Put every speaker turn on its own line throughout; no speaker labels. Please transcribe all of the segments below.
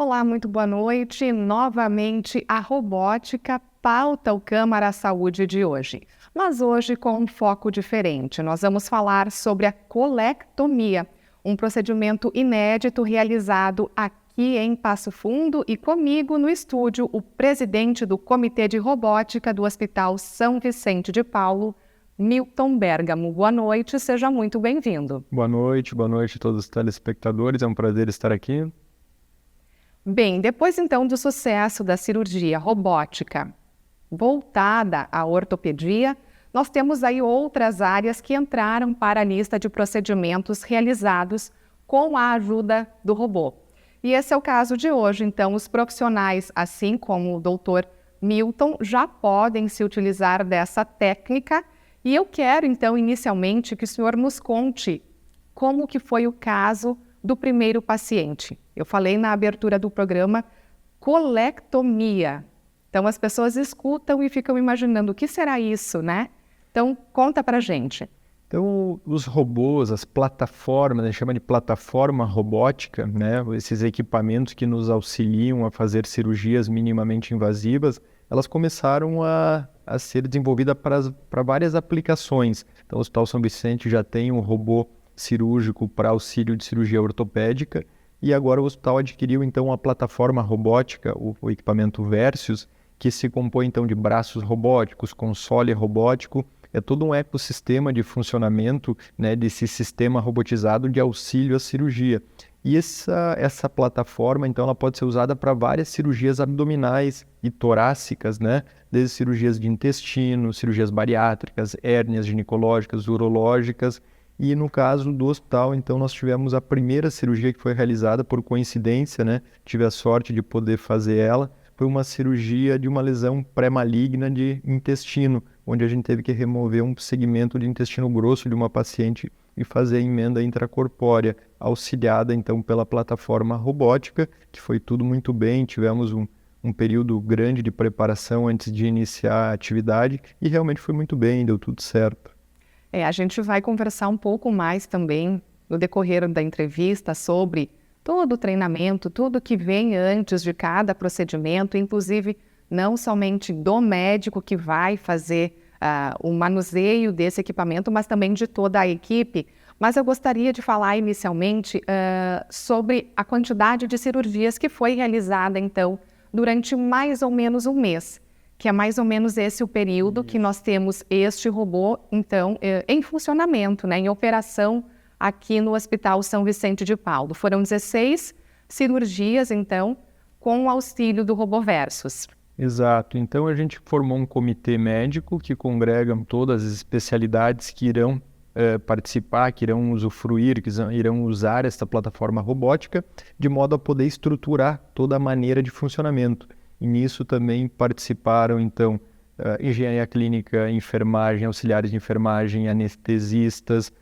Olá, muito boa noite. Novamente, a robótica pauta o Câmara Saúde de hoje. Mas hoje com um foco diferente. Nós vamos falar sobre a colectomia, um procedimento inédito realizado aqui em Passo Fundo e comigo no estúdio, o presidente do Comitê de Robótica do Hospital São Vicente de Paulo, Milton Bergamo. Boa noite, seja muito bem-vindo.
Boa noite a todos os telespectadores, é um prazer estar aqui.
Bem, depois então do sucesso da cirurgia robótica voltada à ortopedia, nós temos aí outras áreas que entraram para a lista de procedimentos realizados com a ajuda do robô. E esse é o caso de hoje. Então, os profissionais, assim como o Dr. Milton, já podem se utilizar dessa técnica. E eu quero, então, inicialmente, que o senhor nos conte como que foi o caso do primeiro paciente. Eu falei na abertura do programa colectomia. Então, as pessoas escutam e ficam imaginando o que será isso, né? Então, conta pra gente.
Então, os robôs, as plataformas, a gente chama de plataforma robótica, né? Esses equipamentos que nos auxiliam a fazer cirurgias minimamente invasivas, elas começaram a ser desenvolvidas para várias aplicações. Então, o Hospital São Vicente já tem um robô cirúrgico para auxílio de cirurgia ortopédica e agora o hospital adquiriu então a plataforma robótica, o equipamento Versius, que se compõe então de braços robóticos, console robótico, é todo um ecossistema de funcionamento, né, desse sistema robotizado de auxílio à cirurgia. E essa plataforma, então, ela pode ser usada para várias cirurgias abdominais e torácicas, né? Desde cirurgias de intestino, cirurgias bariátricas, hérnias ginecológicas, urológicas. E no caso do hospital, então, nós tivemos a primeira cirurgia que foi realizada por coincidência, né? Tive a sorte de poder fazer ela. Foi uma cirurgia de uma lesão pré-maligna de intestino, onde a gente teve que remover um segmento de intestino grosso de uma paciente e fazer a emenda intracorpórea, auxiliada então pela plataforma robótica, que foi tudo muito bem. Tivemos um período grande de preparação antes de iniciar a atividade e realmente foi muito bem, deu tudo certo.
A gente vai conversar um pouco mais também no decorrer da entrevista sobre todo o treinamento, tudo que vem antes de cada procedimento, inclusive não somente do médico que vai fazer o manuseio desse equipamento, mas também de toda a equipe. Mas eu gostaria de falar inicialmente sobre a quantidade de cirurgias que foi realizada, então, durante mais ou menos um mês, que é mais ou menos esse o período que nós temos este robô, então, em funcionamento, né, em operação aqui no Hospital São Vicente de Paulo. Foram 16 cirurgias, então, com o auxílio do robô Versius.
Exato. Então, a gente formou um comitê médico que congrega todas as especialidades que irão participar, que irão usufruir, que irão usar esta plataforma robótica, de modo a poder estruturar toda a maneira de funcionamento. E nisso também participaram, então, engenharia clínica, enfermagem, auxiliares de enfermagem, anestesistas,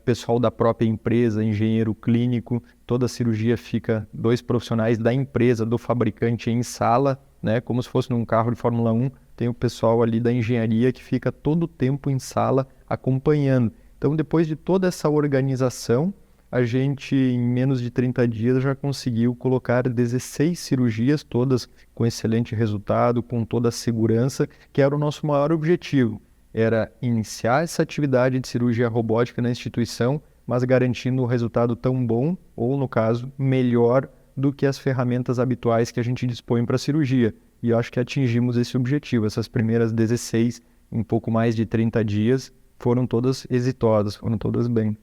pessoal da própria empresa, engenheiro clínico. Toda a cirurgia fica 2 profissionais da empresa, do fabricante em sala, né, como se fosse num carro de Fórmula 1, tem o pessoal ali da engenharia que fica todo o tempo em sala acompanhando. Então, depois de toda essa organização, a gente, em menos de 30 dias, já conseguiu colocar 16 cirurgias, todas com excelente resultado, com toda a segurança, que era o nosso maior objetivo. Era iniciar essa atividade de cirurgia robótica na instituição, mas garantindo um resultado tão bom, ou no caso, melhor do que as ferramentas habituais que a gente dispõe para a cirurgia. E eu acho que atingimos esse objetivo. Essas primeiras 16, em pouco mais de 30 dias, foram todas exitosas, foram todas bem.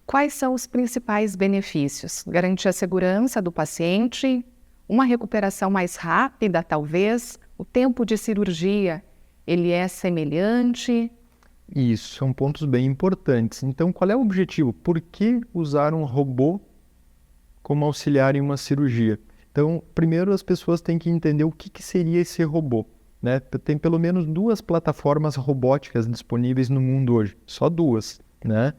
Quais são os principais benefícios? Garantir a segurança do paciente, uma recuperação mais rápida, talvez, o tempo de cirurgia, ele é semelhante?
Isso, são pontos bem importantes. Então, qual é o objetivo? Por que usar um robô como auxiliar em uma cirurgia? Então, primeiro as pessoas têm que entender o que seria esse robô, né? Tem pelo menos 2 plataformas robóticas disponíveis no mundo hoje, só 2, né?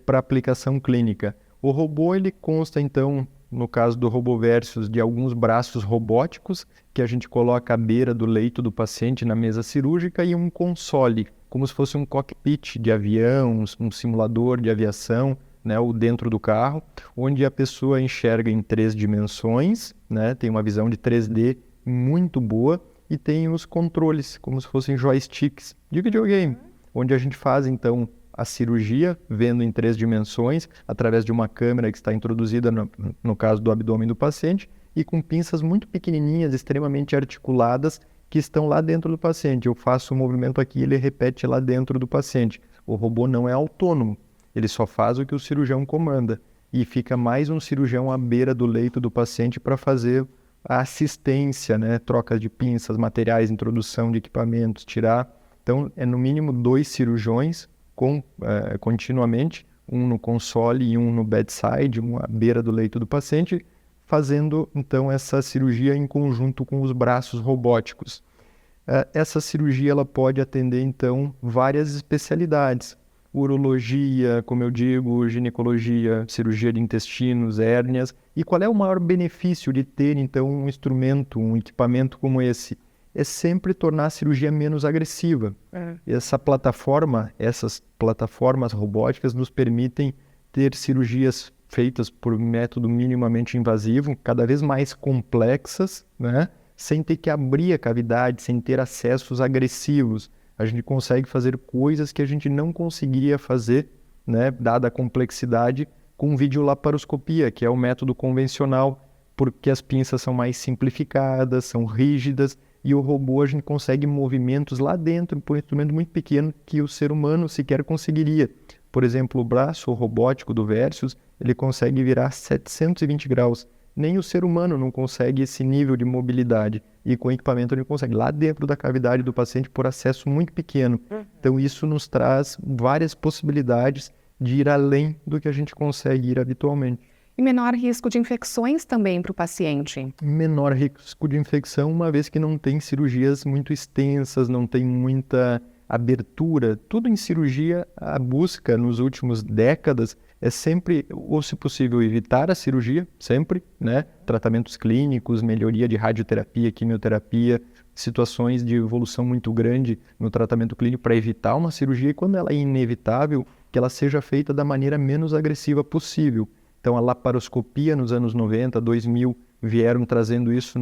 Para aplicação clínica. O robô, ele consta, então, no caso do robô Versius, de alguns braços robóticos que a gente coloca à beira do leito do paciente na mesa cirúrgica e um console, como se fosse um cockpit de avião, um simulador de aviação, né, o dentro do carro, onde a pessoa enxerga em 3 dimensões, né, tem uma visão de 3D muito boa e tem os controles, como se fossem joysticks de videogame, onde a gente faz então a cirurgia vendo em 3 dimensões através de uma câmera que está introduzida no caso do abdômen do paciente e com pinças muito pequenininhas, extremamente articuladas, que estão lá dentro do paciente. Eu faço um movimento aqui, ele repete lá dentro do paciente. O robô não é autônomo, ele só faz o que o cirurgião comanda. E fica mais um cirurgião à beira do leito do paciente para fazer a assistência, né? Troca de pinças, materiais, introdução de equipamentos, tirar. Então, é no mínimo 2 cirurgiões continuamente, um no console e um no bedside, um à beira do leito do paciente, fazendo então essa cirurgia em conjunto com os braços robóticos. Essa cirurgia ela pode atender então várias especialidades, urologia, como eu digo, ginecologia, cirurgia de intestinos, hérnias. E qual é o maior benefício de ter então um instrumento, um equipamento como esse? É sempre tornar a cirurgia menos agressiva. Essas plataformas robóticas nos permitem ter cirurgias feitas por método minimamente invasivo, cada vez mais complexas, né? Sem ter que abrir a cavidade, sem ter acessos agressivos. A gente consegue fazer coisas que a gente não conseguiria fazer, né, dada a complexidade, com videolaparoscopia, que é o método convencional, porque as pinças são mais simplificadas, são rígidas, e o robô a gente consegue movimentos lá dentro, por um instrumento muito pequeno que o ser humano sequer conseguiria. Por exemplo, o braço robótico do Versius, ele consegue virar 720 graus. Nem o ser humano não consegue esse nível de mobilidade. E com o equipamento ele consegue, lá dentro da cavidade do paciente, por acesso muito pequeno. Então isso nos traz várias possibilidades de ir além do que a gente consegue ir habitualmente.
E menor risco de infecções também para o paciente.
Menor risco de infecção, uma vez que não tem cirurgias muito extensas, não tem muita abertura. Tudo em cirurgia, a busca nos últimos décadas é sempre, ou se possível, evitar a cirurgia, sempre, né? Tratamentos clínicos, melhoria de radioterapia, quimioterapia, situações de evolução muito grande no tratamento clínico para evitar uma cirurgia e quando ela é inevitável, que ela seja feita da maneira menos agressiva possível. Então, a laparoscopia nos anos 90, 2000, vieram trazendo isso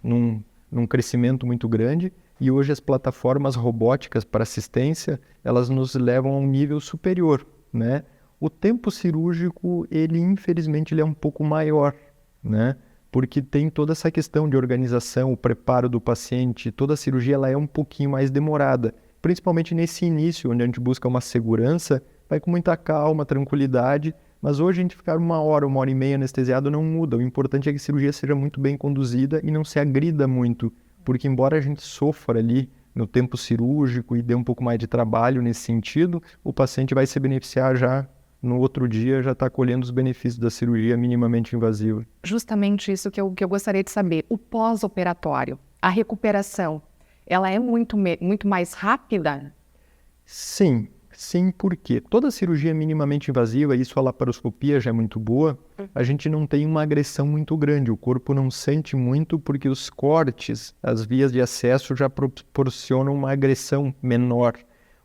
num crescimento muito grande. E hoje as plataformas robóticas para assistência, elas nos levam a um nível superior, né? O tempo cirúrgico, ele infelizmente ele é um pouco maior, né? Porque tem toda essa questão de organização, o preparo do paciente, toda a cirurgia ela é um pouquinho mais demorada. Principalmente nesse início, onde a gente busca uma segurança, vai com muita calma, tranquilidade. Mas hoje a gente ficar 1 hora e meia anestesiado não muda. O importante é que a cirurgia seja muito bem conduzida e não se agrida muito. Porque embora a gente sofra ali no tempo cirúrgico e dê um pouco mais de trabalho nesse sentido, o paciente vai se beneficiar já no outro dia, já está colhendo os benefícios da cirurgia minimamente invasiva.
Justamente isso que eu gostaria de saber. O pós-operatório, a recuperação, ela é muito mais rápida?
Sim. Sim, porque toda cirurgia minimamente invasiva, isso a laparoscopia já é muito boa, a gente não tem uma agressão muito grande, o corpo não sente muito porque os cortes, as vias de acesso já proporcionam uma agressão menor.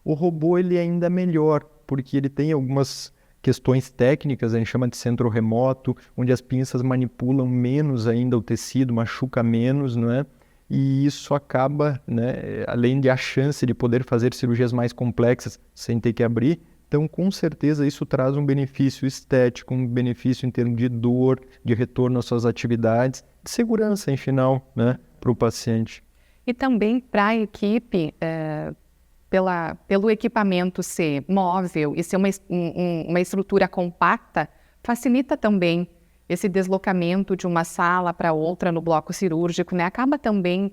O robô ele é ainda melhor, porque ele tem algumas questões técnicas, a gente chama de centro remoto, onde as pinças manipulam menos ainda o tecido, machuca menos, não é? E isso acaba, né, além de a chance de poder fazer cirurgias mais complexas sem ter que abrir, então com certeza isso traz um benefício estético, um benefício em termos de dor, de retorno às suas atividades, de segurança, em final, né, para o paciente.
E também para a equipe, pelo equipamento ser móvel e ser uma estrutura compacta, facilita também esse deslocamento de uma sala para outra no bloco cirúrgico, né? Acaba também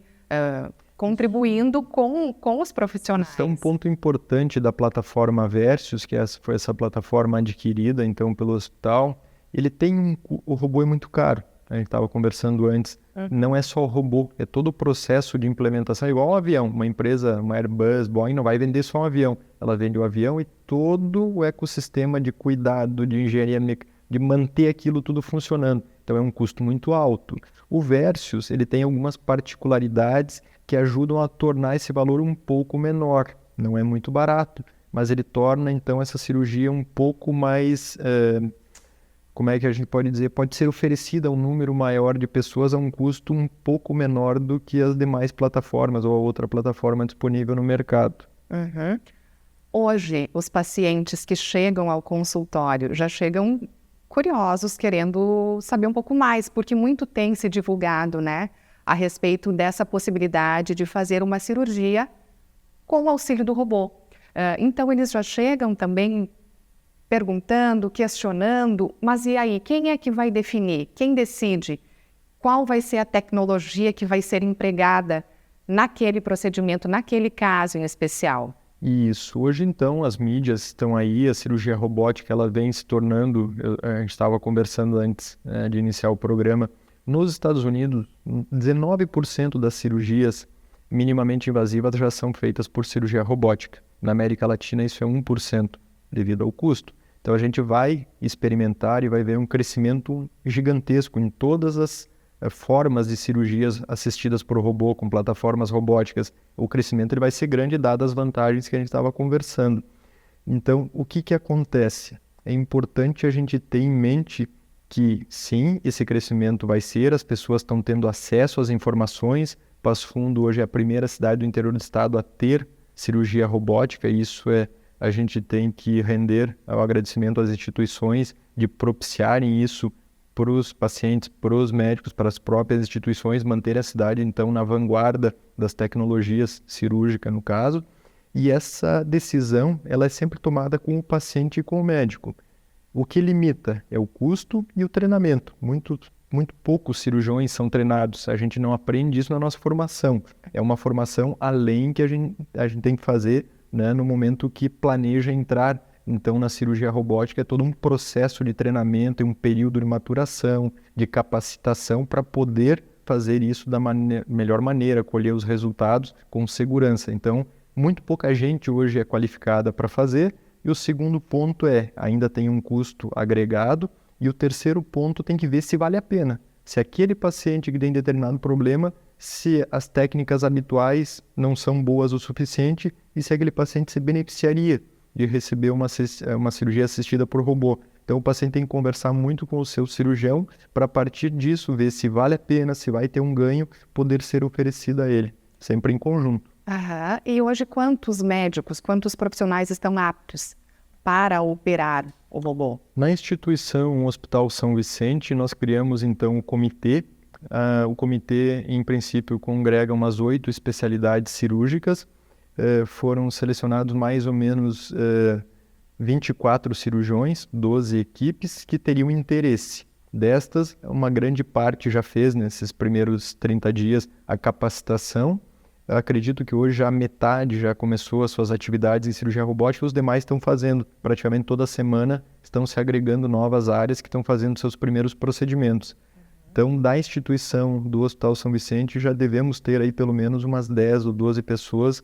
contribuindo com os profissionais.
Esse é um ponto importante da plataforma Versius, que foi essa plataforma adquirida então pelo hospital. Ele tem o robô é muito caro. A gente estava conversando antes. Não é só o robô, é todo o processo de implementação. Igual um avião, uma empresa, uma Airbus, Boeing, não vai vender só um avião. Ela vende o avião e todo o ecossistema de cuidado, de engenharia mecânica, de manter aquilo tudo funcionando. Então é um custo muito alto. O Versius, ele tem algumas particularidades que ajudam a tornar esse valor um pouco menor. Não é muito barato, mas ele torna então essa cirurgia um pouco mais, como é que a gente pode dizer, pode ser oferecida a um número maior de pessoas a um custo um pouco menor do que as demais plataformas ou a outra plataforma disponível no mercado.
Uhum. Hoje, os pacientes que chegam ao consultório já chegam curiosos, querendo saber um pouco mais, porque muito tem se divulgado, né, a respeito dessa possibilidade de fazer uma cirurgia com o auxílio do robô. Então, eles já chegam também perguntando, questionando, mas e aí, quem é que vai definir? Quem decide? Qual vai ser a tecnologia que vai ser empregada naquele procedimento, naquele caso em especial?
Isso. Hoje, então, as mídias estão aí, a cirurgia robótica ela vem se tornando, a gente estava conversando antes de iniciar o programa, nos Estados Unidos, 19% das cirurgias minimamente invasivas já são feitas por cirurgia robótica. Na América Latina, isso é 1%, devido ao custo. Então, a gente vai experimentar e vai ver um crescimento gigantesco em todas as formas de cirurgias assistidas por robô, com plataformas robóticas. O crescimento ele vai ser grande, dadas as vantagens que a gente estava conversando. Então, o que acontece? É importante a gente ter em mente que, sim, esse crescimento vai ser, as pessoas estão tendo acesso às informações. Passo Fundo hoje é a primeira cidade do interior do estado a ter cirurgia robótica, e isso a gente tem que render ao agradecimento às instituições de propiciarem isso para os pacientes, para os médicos, para as próprias instituições, manter a cidade, então, na vanguarda das tecnologias cirúrgicas, no caso. E essa decisão, ela é sempre tomada com o paciente e com o médico. O que limita é o custo e o treinamento. Muito poucos cirurgiões são treinados. A gente não aprende isso na nossa formação. É uma formação além que a gente tem que fazer, né, no momento que planeja entrar. Então, na cirurgia robótica é todo um processo de treinamento e um período de maturação, de capacitação para poder fazer isso da melhor maneira, colher os resultados com segurança. Então, muito pouca gente hoje é qualificada para fazer. E o segundo ponto ainda tem um custo agregado. E o terceiro ponto tem que ver se vale a pena. Se aquele paciente que tem determinado problema, se as técnicas habituais não são boas o suficiente e se aquele paciente se beneficiaria de receber uma cirurgia assistida por robô. Então, o paciente tem que conversar muito com o seu cirurgião para, a partir disso, ver se vale a pena, se vai ter um ganho, poder ser oferecido a ele, sempre em conjunto.
Aham. E hoje, quantos médicos, quantos profissionais estão aptos para operar o robô?
Na instituição Hospital São Vicente, nós criamos, então, o comitê. O comitê, em princípio, congrega umas 8 especialidades cirúrgicas. Foram selecionados mais ou menos 24 cirurgiões, 12 equipes que teriam interesse. Destas, uma grande parte já fez, nesses primeiros 30 dias, a capacitação. Eu acredito que hoje já metade já começou as suas atividades em cirurgia robótica, os demais estão fazendo. Praticamente toda semana estão se agregando novas áreas que estão fazendo seus primeiros procedimentos. Então, da instituição do Hospital São Vicente, já devemos ter aí pelo menos umas 10 ou 12 pessoas,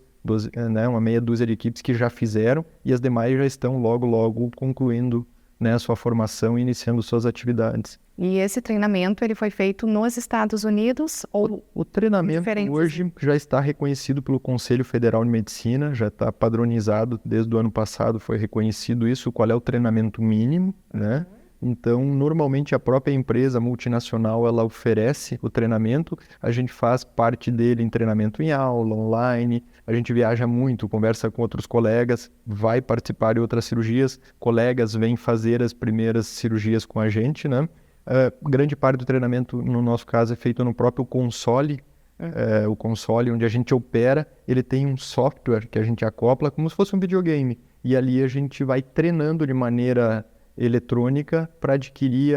uma meia dúzia de equipes que já fizeram, e as demais já estão logo concluindo, né, a sua formação e iniciando suas atividades.
E esse treinamento ele foi feito nos Estados Unidos ou
o treinamento hoje já está reconhecido pelo Conselho Federal de Medicina, já está padronizado, desde o ano passado foi reconhecido isso, qual é o treinamento mínimo, né? Então, normalmente a própria empresa multinacional, ela oferece o treinamento, a gente faz parte dele em treinamento em aula, online, a gente viaja muito, conversa com outros colegas, vai participar de outras cirurgias, colegas vêm fazer as primeiras cirurgias com a gente, né? Grande parte do treinamento, no nosso caso, é feito no próprio console. O console onde a gente opera, ele tem um software que a gente acopla como se fosse um videogame. E ali a gente vai treinando de maneira eletrônica para adquirir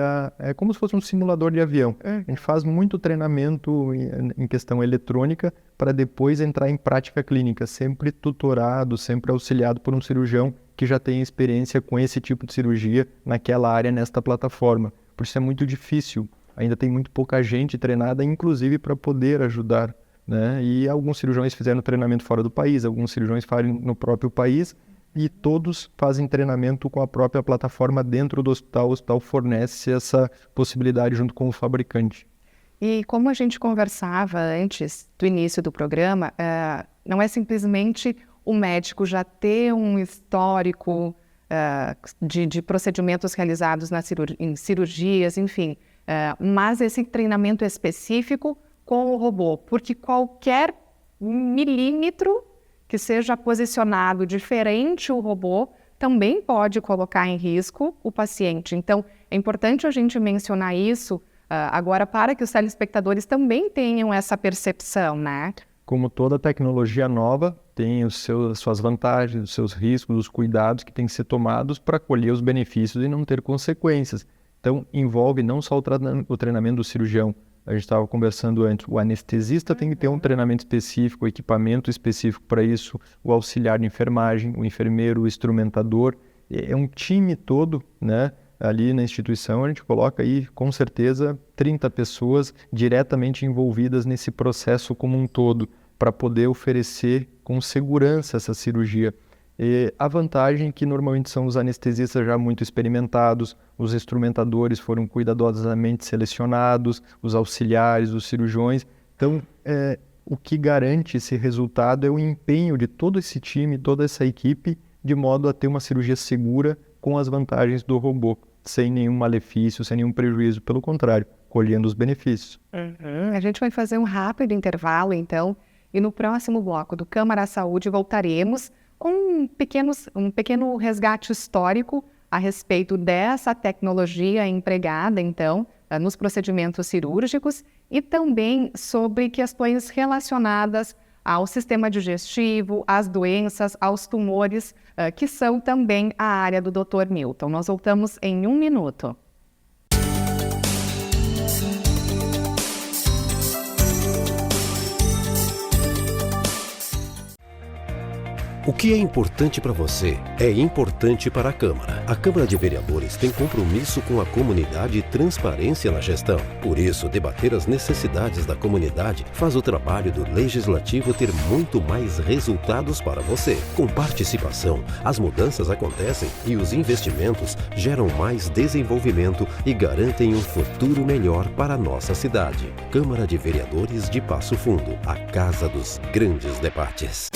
como se fosse um simulador de avião. A gente faz muito treinamento em questão eletrônica para depois entrar em prática clínica, sempre tutorado, sempre auxiliado por um cirurgião que já tem experiência com esse tipo de cirurgia naquela área, nesta plataforma. Por isso é muito difícil, ainda tem muito pouca gente treinada, inclusive para poder ajudar, né? E alguns cirurgiões fizeram treinamento fora do país, alguns cirurgiões fazem no próprio país, e todos fazem treinamento com a própria plataforma dentro do hospital. O hospital fornece essa possibilidade junto com o fabricante.
E como a gente conversava antes do início do programa, não é simplesmente o médico já ter um histórico de procedimentos realizados em cirurgias, enfim, mas esse treinamento específico com o robô, porque qualquer milímetro que seja posicionado diferente o robô também pode colocar em risco o paciente. Então, é importante a gente mencionar isso agora para que os telespectadores também tenham essa percepção, né?
Como toda tecnologia nova, tem as suas vantagens, os seus riscos, os cuidados que têm que ser tomados para colher os benefícios e não ter consequências. Então, envolve não só o treinamento do cirurgião. A gente estava conversando antes, o anestesista tem que ter um treinamento específico, o equipamento específico para isso, o auxiliar de enfermagem, o enfermeiro, o instrumentador. É um time todo, né? Ali na instituição a gente coloca aí, com certeza, 30 pessoas diretamente envolvidas nesse processo como um todo, para poder oferecer com segurança essa cirurgia. E a vantagem é que normalmente são os anestesistas já muito experimentados, os instrumentadores foram cuidadosamente selecionados, os auxiliares, os cirurgiões. Então, o que garante esse resultado é o empenho de todo esse time, toda essa equipe, de modo a ter uma cirurgia segura com as vantagens do robô, sem nenhum malefício, sem nenhum prejuízo, pelo contrário, colhendo os benefícios.
A gente vai fazer um rápido intervalo, então, e no próximo bloco do Câmara Saúde voltaremos com um pequeno resgate histórico a respeito dessa tecnologia empregada, então, nos procedimentos cirúrgicos e também sobre questões relacionadas ao sistema digestivo, às doenças, aos tumores, que são também a área do Dr. Milton. Nós voltamos em 1 minuto.
O que é importante para você é importante para a Câmara. A Câmara de Vereadores tem compromisso com a comunidade e transparência na gestão. Por isso, debater as necessidades da comunidade faz o trabalho do Legislativo ter muito mais resultados para você. Com participação, as mudanças acontecem e os investimentos geram mais desenvolvimento e garantem um futuro melhor para a nossa cidade. Câmara de Vereadores de Passo Fundo, a casa dos grandes debates.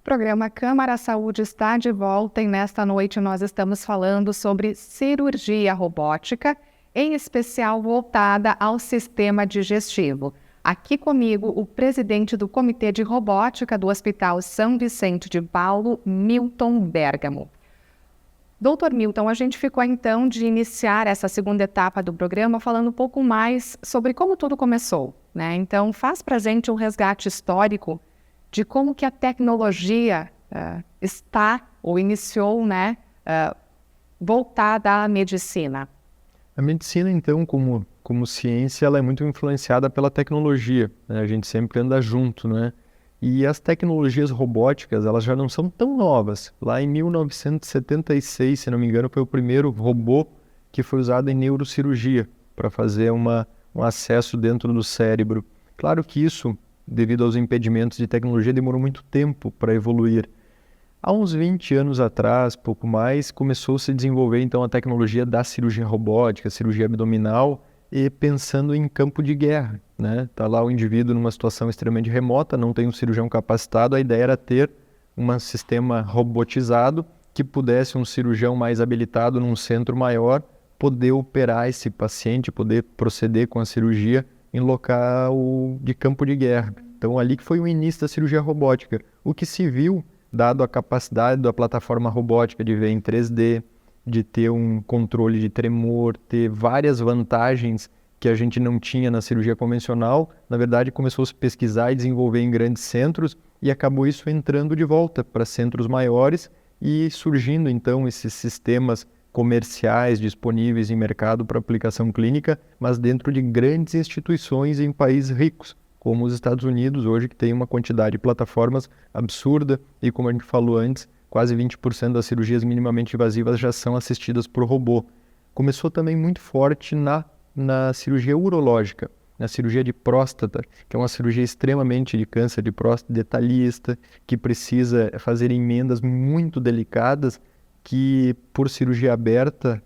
O programa Câmara Saúde está de volta e nesta noite nós estamos falando sobre cirurgia robótica, em especial voltada ao sistema digestivo. Aqui comigo o presidente do Comitê de Robótica do Hospital São Vicente de Paulo, Milton Bergamo. Doutor Milton, a gente ficou então de iniciar essa segunda etapa do programa falando um pouco mais sobre como tudo começou, né? Então faz para a gente um resgate histórico de como que a tecnologia está ou iniciou, né, voltada à medicina.
A medicina, então, como ciência, ela é muito influenciada pela tecnologia, né? A gente sempre anda junto, né? E as tecnologias robóticas, elas já não são tão novas. Lá em 1976, se não me engano, foi o primeiro robô que foi usado em neurocirurgia para fazer um acesso dentro do cérebro. Claro que isso, devido aos impedimentos de tecnologia, demorou muito tempo para evoluir. Há uns 20 anos atrás, pouco mais, começou a se desenvolver então a tecnologia da cirurgia robótica, cirurgia abdominal, e pensando em campo de guerra, né? Tá lá o indivíduo numa situação extremamente remota, não tem um cirurgião capacitado, a ideia era ter um sistema robotizado que pudesse um cirurgião mais habilitado num centro maior poder operar esse paciente, poder proceder com a cirurgia em local de campo de guerra. Então, ali que foi o início da cirurgia robótica. O que se viu, dado a capacidade da plataforma robótica de ver em 3D, de ter um controle de tremor, ter várias vantagens que a gente não tinha na cirurgia convencional, na verdade começou a se pesquisar e desenvolver em grandes centros e acabou isso entrando de volta para centros maiores e surgindo então esses sistemas comerciais disponíveis em mercado para aplicação clínica, mas dentro de grandes instituições em países ricos, como os Estados Unidos hoje, que tem uma quantidade de plataformas absurda e, como a gente falou antes, quase 20% das cirurgias minimamente invasivas já são assistidas por robô. Começou também muito forte na cirurgia urológica, na cirurgia de próstata, que é uma cirurgia extremamente de câncer de próstata detalhista, que precisa fazer emendas muito delicadas, que por cirurgia aberta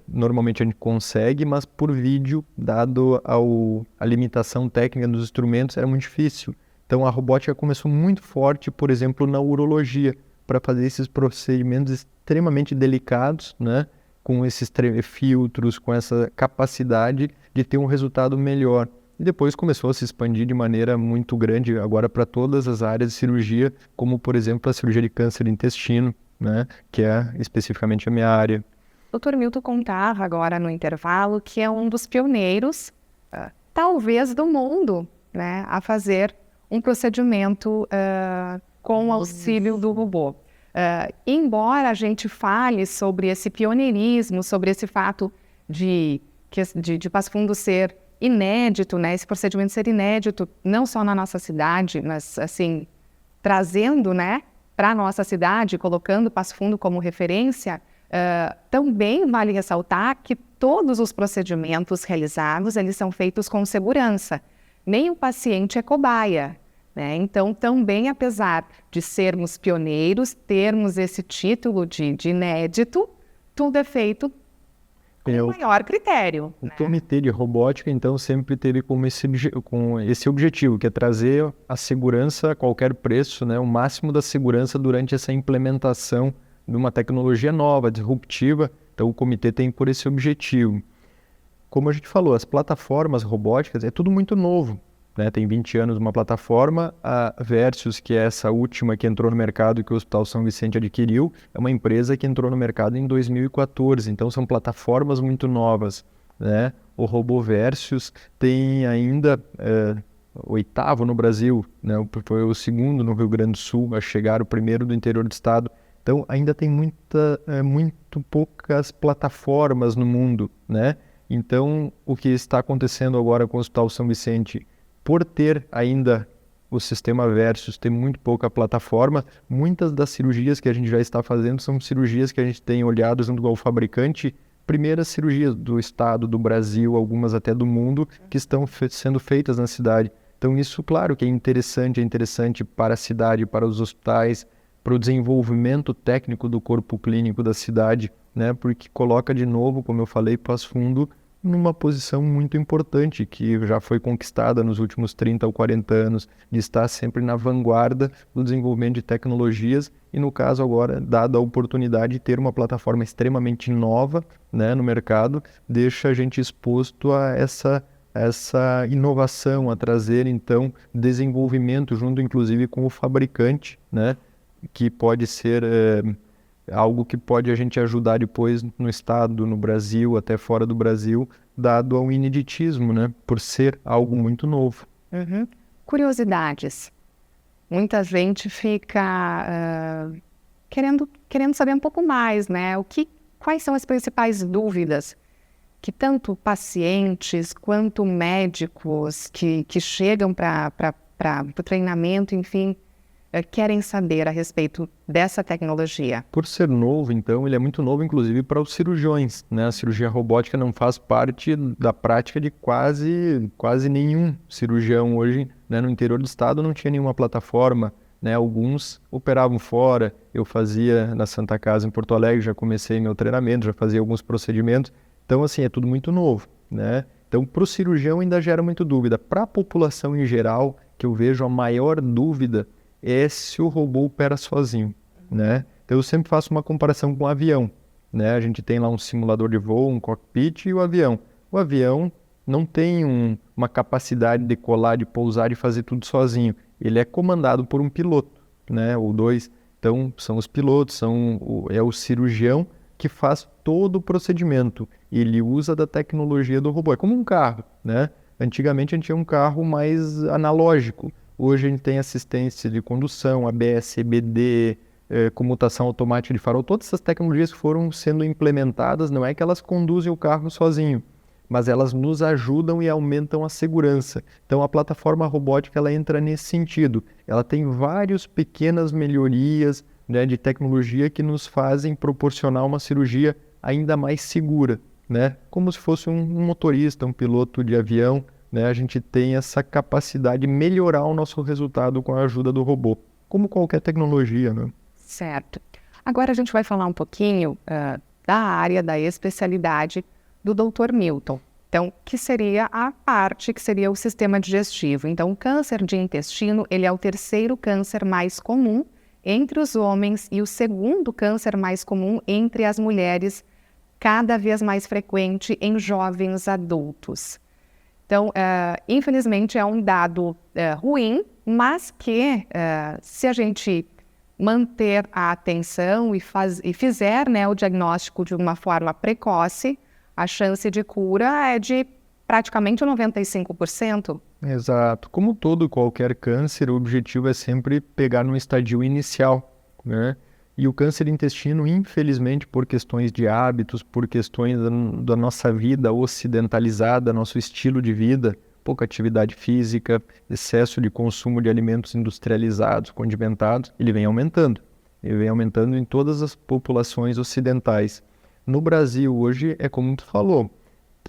normalmente a gente consegue, mas por vídeo, dado a limitação técnica dos instrumentos, era muito difícil. Então a robótica começou muito forte, por exemplo, na urologia, para fazer esses procedimentos extremamente delicados, né? Com esses filtros, com essa capacidade de ter um resultado melhor. E depois começou a se expandir de maneira muito grande agora para todas as áreas de cirurgia, como por exemplo a cirurgia de câncer de intestino, né? Que é especificamente a minha área.
Dr. Milton contava agora no intervalo que é um dos pioneiros, talvez do mundo, né, a fazer um procedimento com o auxílio do robô. Embora a gente fale sobre esse pioneirismo, sobre esse fato de Passo Fundo ser inédito, né, esse procedimento ser inédito, não só na nossa cidade, mas assim, trazendo, né, para a nossa cidade, colocando Passo Fundo como referência, também vale ressaltar que todos os procedimentos realizados, eles são feitos com segurança. Nem o paciente é cobaia, né? Então, também, apesar de sermos pioneiros, termos esse título de inédito, tudo é feito com maior critério.
O Comitê de Robótica, então, sempre teve com esse objetivo, que é trazer a segurança a qualquer preço, né? O máximo da segurança durante essa implementação de uma tecnologia nova, disruptiva. Então o comitê tem por esse objetivo. Como a gente falou, as plataformas robóticas é tudo muito novo, né? Tem 20 anos uma plataforma, a Versus, que é essa última que entrou no mercado e que o Hospital São Vicente adquiriu, é uma empresa que entrou no mercado em 2014, então são plataformas muito novas, né? O robô Versus tem ainda o 8º no Brasil, né? Foi o 2º no Rio Grande do Sul a chegar, o 1º do interior do estado. Então, ainda tem muito poucas plataformas no mundo, né? Então, o que está acontecendo agora com o Hospital São Vicente, por ter ainda o sistema Versus, ter muito pouca plataforma, muitas das cirurgias que a gente já está fazendo são cirurgias que a gente tem olhado junto com o fabricante, primeiras cirurgias do estado, do Brasil, algumas até do mundo, que estão sendo feitas na cidade. Então, isso, claro, que é interessante para a cidade, para os hospitais, para o desenvolvimento técnico do corpo clínico da cidade, né? Porque coloca de novo, como eu falei, Passo Fundo numa posição muito importante, que já foi conquistada nos últimos 30 ou 40 anos, de estar sempre na vanguarda do desenvolvimento de tecnologias e, no caso agora, dada a oportunidade de ter uma plataforma extremamente nova, né, no mercado, deixa a gente exposto a essa inovação, a trazer, então, desenvolvimento junto, inclusive, com o fabricante, né? Que pode ser algo que pode a gente ajudar depois no estado, no Brasil, até fora do Brasil, dado ao ineditismo, né? Por ser algo muito novo.
Uhum. Curiosidades. Muita gente fica querendo saber um pouco mais, né? Quais são as principais dúvidas que tanto pacientes quanto médicos que chegam para o treinamento, enfim, querem saber a respeito dessa tecnologia?
Por ser novo, então, ele é muito novo, inclusive, para os cirurgiões, né? A cirurgia robótica não faz parte da prática de quase nenhum cirurgião hoje, né? No interior do estado não tinha nenhuma plataforma, né? Alguns operavam fora, eu fazia na Santa Casa, em Porto Alegre, já comecei meu treinamento, já fazia alguns procedimentos. Então, assim, é tudo muito novo, né? Então, para o cirurgião ainda gera muita dúvida. Para a população em geral, que eu vejo a maior dúvida é se o robô opera sozinho, né? Então eu sempre faço uma comparação com o avião, né? A gente tem lá um simulador de voo, um cockpit e o avião. O avião não tem uma capacidade de decolar, de pousar e fazer tudo sozinho. Ele é comandado por um piloto, né? Ou dois. Então são os pilotos, é o cirurgião que faz todo o procedimento. Ele usa da tecnologia do robô. É como um carro, né? Antigamente a gente tinha um carro mais analógico. Hoje a gente tem assistência de condução, ABS, EBD, comutação automática de farol. Todas essas tecnologias que foram sendo implementadas, não é que elas conduzem o carro sozinho, mas elas nos ajudam e aumentam a segurança. Então a plataforma robótica ela entra nesse sentido. Ela tem várias pequenas melhorias, né, de tecnologia que nos fazem proporcionar uma cirurgia ainda mais segura, né? Como se fosse um motorista, um piloto de avião. Né, a gente tem essa capacidade de melhorar o nosso resultado com a ajuda do robô, como qualquer tecnologia, né?
Certo. Agora a gente vai falar um pouquinho da área, da especialidade do Dr. Milton. Então, que seria a parte que seria o sistema digestivo. Então, o câncer de intestino, ele é o terceiro câncer mais comum entre os homens e o segundo câncer mais comum entre as mulheres, cada vez mais frequente em jovens adultos. Então, infelizmente, é um dado ruim, mas que se a gente manter a atenção e fizer, né, o diagnóstico de uma forma precoce, a chance de cura é de praticamente 95%.
Exato. Como todo qualquer câncer, o objetivo é sempre pegar no estadio inicial, né? E o câncer de intestino, infelizmente, por questões de hábitos, por questões da nossa vida ocidentalizada, nosso estilo de vida, pouca atividade física, excesso de consumo de alimentos industrializados, condimentados, ele vem aumentando. Ele vem aumentando em todas as populações ocidentais. No Brasil, hoje, é como tu falou,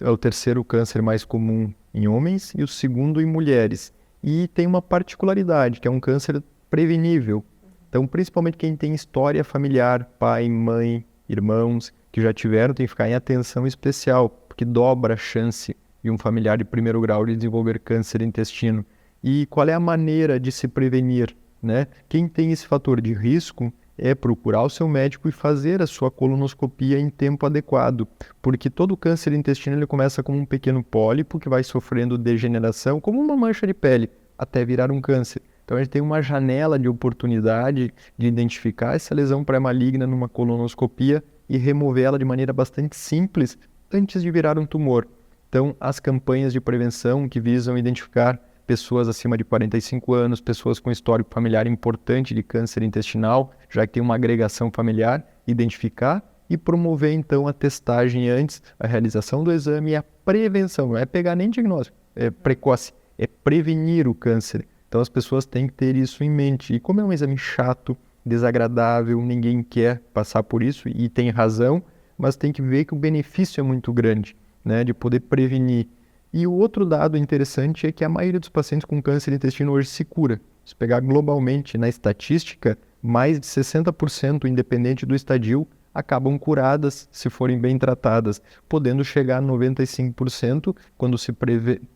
é o terceiro câncer mais comum em homens e o segundo em mulheres. E tem uma particularidade, que é um câncer prevenível. Então, principalmente quem tem história familiar, pai, mãe, irmãos, que já tiveram, tem que ficar em atenção especial, porque dobra a chance de um familiar de primeiro grau de desenvolver câncer de intestino. E qual é a maneira de se prevenir, né? Quem tem esse fator de risco é procurar o seu médico e fazer a sua colonoscopia em tempo adequado, porque todo câncer de intestino ele começa como um pequeno pólipo que vai sofrendo degeneração, como uma mancha de pele, até virar um câncer. Então a gente tem uma janela de oportunidade de identificar essa lesão pré-maligna numa colonoscopia e remover ela de maneira bastante simples antes de virar um tumor. Então as campanhas de prevenção que visam identificar pessoas acima de 45 anos, pessoas com histórico familiar importante de câncer intestinal, já que tem uma agregação familiar, identificar e promover então a testagem antes, a realização do exame e a prevenção. Não é pegar nem diagnóstico, é precoce, é prevenir o câncer. Então as pessoas têm que ter isso em mente. E como é um exame chato, desagradável, ninguém quer passar por isso e tem razão, mas tem que ver que o benefício é muito grande, né, de poder prevenir. E o outro dado interessante é que a maioria dos pacientes com câncer de intestino hoje se cura. Se pegar globalmente na estatística, mais de 60%, independente do estadio, acabam curadas se forem bem tratadas, podendo chegar a 95% quando se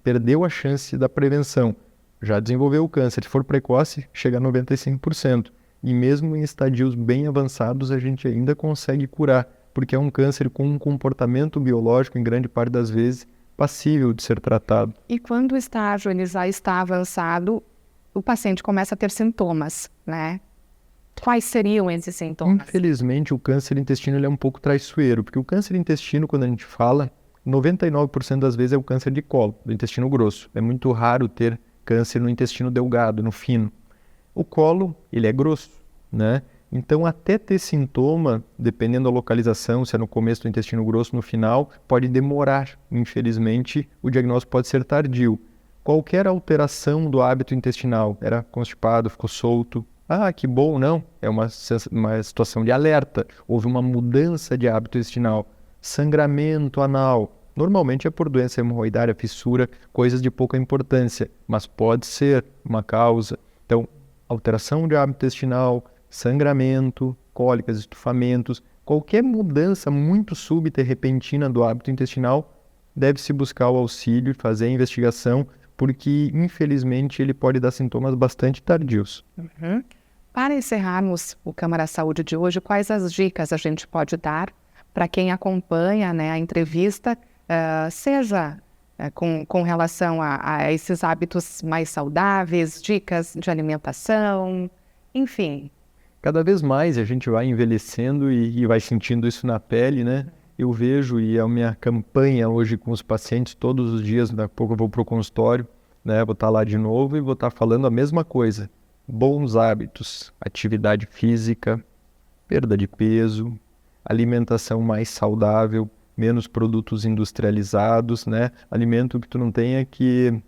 perdeu a chance da prevenção. Já desenvolveu o câncer, se for precoce, chega a 95%. E mesmo em estadios bem avançados, a gente ainda consegue curar, porque é um câncer com um comportamento biológico, em grande parte das vezes, passível de ser tratado.
E quando o estágio ele já está avançado, o paciente começa a ter sintomas, né? Quais seriam esses sintomas?
Infelizmente, o câncer de intestino ele é um pouco traiçoeiro, porque o câncer de intestino, quando a gente fala, 99% das vezes é o câncer de colo, do intestino grosso. É muito raro ter câncer no intestino delgado, no fino. O colo, ele é grosso, né? Então, até ter sintoma, dependendo da localização, se é no começo do intestino grosso, no final, pode demorar. Infelizmente, o diagnóstico pode ser tardio. Qualquer alteração do hábito intestinal, era constipado, ficou solto. Ah, que bom, não. É uma situação de alerta. Houve uma mudança de hábito intestinal. Sangramento anal. Normalmente é por doença hemorroidária, fissura, coisas de pouca importância, mas pode ser uma causa. Então, alteração de hábito intestinal, sangramento, cólicas, estufamentos, qualquer mudança muito súbita e repentina do hábito intestinal, deve-se buscar o auxílio e fazer a investigação, porque, infelizmente, ele pode dar sintomas bastante tardios.
Uhum. Para encerrarmos o Câmara Saúde de hoje, quais as dicas a gente pode dar para quem acompanha, né, a entrevista, seja com relação a esses hábitos mais saudáveis, dicas de alimentação, enfim.
Cada vez mais a gente vai envelhecendo e vai sentindo isso na pele, né? Eu vejo, e é a minha campanha hoje com os pacientes, todos os dias, daqui a pouco eu vou para o consultório, né? Vou estar lá de novo e vou estar falando a mesma coisa. Bons hábitos, atividade física, perda de peso, alimentação mais saudável, menos produtos industrializados, né? Alimento que tu não tenha que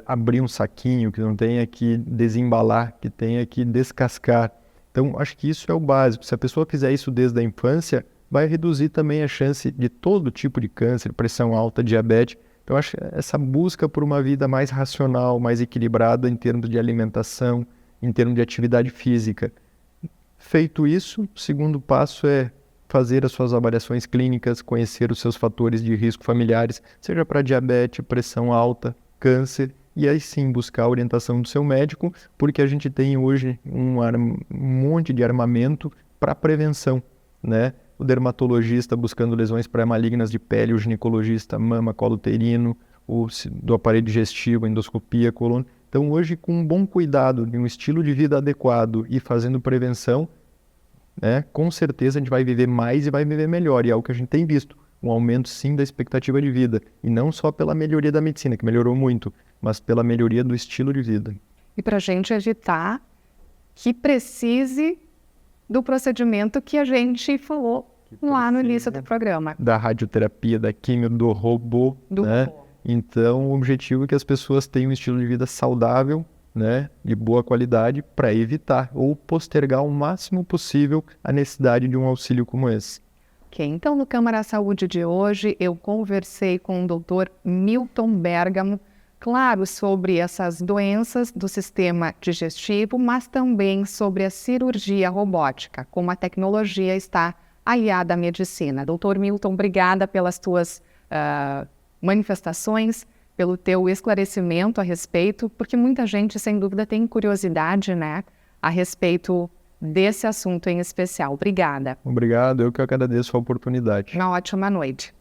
abrir um saquinho, que não tenha que desembalar, que tenha que descascar. Então, acho que isso é o básico. Se a pessoa fizer isso desde a infância, vai reduzir também a chance de todo tipo de câncer, pressão alta, diabetes. Então, acho que essa busca por uma vida mais racional, mais equilibrada em termos de alimentação, em termos de atividade física. Feito isso, o segundo passo é fazer as suas avaliações clínicas, conhecer os seus fatores de risco familiares, seja para diabetes, pressão alta, câncer, e aí sim buscar a orientação do seu médico, porque a gente tem hoje um monte de armamento para prevenção, né? O dermatologista buscando lesões pré-malignas de pele, o ginecologista, mama, colo uterino, do aparelho digestivo, endoscopia, coluna. Então hoje, com um bom cuidado, de um estilo de vida adequado e fazendo prevenção, né, com certeza a gente vai viver mais e vai viver melhor, e é o que a gente tem visto, um aumento sim da expectativa de vida, e não só pela melhoria da medicina, que melhorou muito, mas pela melhoria do estilo de vida.
E para a gente evitar que precise do procedimento que a gente falou lá no início do programa.
Da radioterapia, da quimio, do robô, né? Então, o objetivo é que as pessoas tenham um estilo de vida saudável, né, de boa qualidade, para evitar ou postergar o máximo possível a necessidade de um auxílio como esse.
Ok, então no Câmara Saúde de hoje eu conversei com o Dr. Milton Bergamo, claro, sobre essas doenças do sistema digestivo, mas também sobre a cirurgia robótica, como a tecnologia está aliada à medicina. Dr. Milton, obrigada pelas tuas manifestações, pelo teu esclarecimento a respeito, porque muita gente, sem dúvida, tem curiosidade, né, a respeito desse assunto em especial. Obrigada.
Obrigado, eu que agradeço a oportunidade.
Uma ótima noite.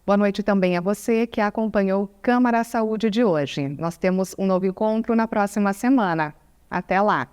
Boa noite também a você que acompanhou Câmara Saúde de hoje. Nós temos um novo encontro na próxima semana. Até lá!